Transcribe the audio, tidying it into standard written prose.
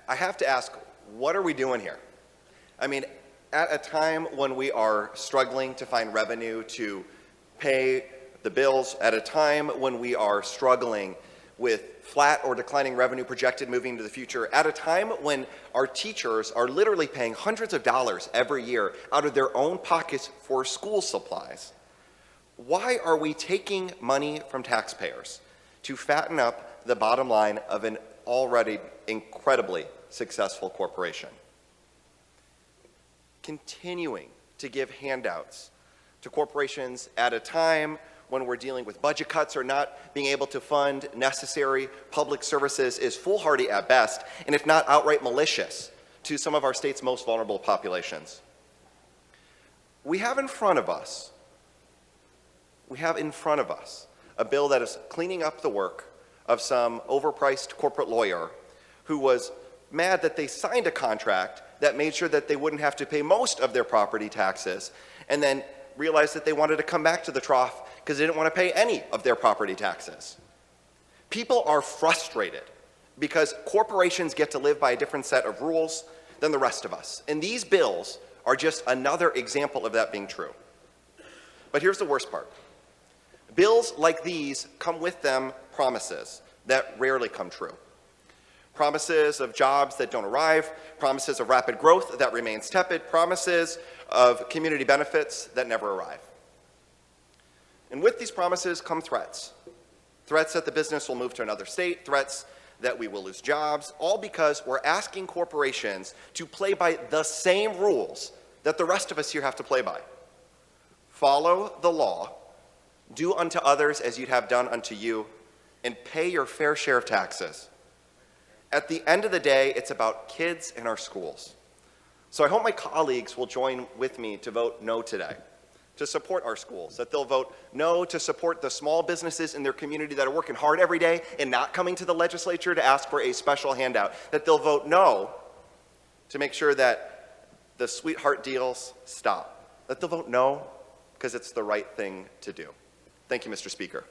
I have to ask, what are we doing here? I mean, at a time when we are struggling to find revenue to pay the bills, at a time when we are struggling with flat or declining revenue projected moving into the future, at a time when our teachers are literally paying hundreds of dollars every year out of their own pockets for school supplies, why are we taking money from taxpayers to fatten up the bottom line of an already incredibly successful corporation? Continuing to give handouts to corporations at a time when we're dealing with budget cuts or not being able to fund necessary public services is foolhardy at best, and if not outright malicious to some of our state's most vulnerable populations. We have in front of us a bill that is cleaning up the work of some overpriced corporate lawyer who was mad that they signed a contract that made sure that they wouldn't have to pay most of their property taxes, and then realized that they wanted to come back to the trough because they didn't want to pay any of their property taxes. People are frustrated because corporations get to live by a different set of rules than the rest of us. And these bills are just another example of that being true. But here's the worst part. Bills like these come with them promises that rarely come true. Promises of jobs that don't arrive, promises of rapid growth that remains tepid, promises of community benefits that never arrive. And with these promises come threats. Threats that the business will move to another state, threats that we will lose jobs, all because we're asking corporations to play by the same rules that the rest of us here have to play by. Follow the law, do unto others as you'd have done unto you, and pay your fair share of taxes. At the end of the day, it's about kids in our schools. So I hope my colleagues will join with me to vote no today, to support our schools, that they'll vote no to support the small businesses in their community that are working hard every day and not coming to the legislature to ask for a special handout, that they'll vote no to make sure that the sweetheart deals stop, that they'll vote no because it's the right thing to do. Thank you, Mr. Speaker.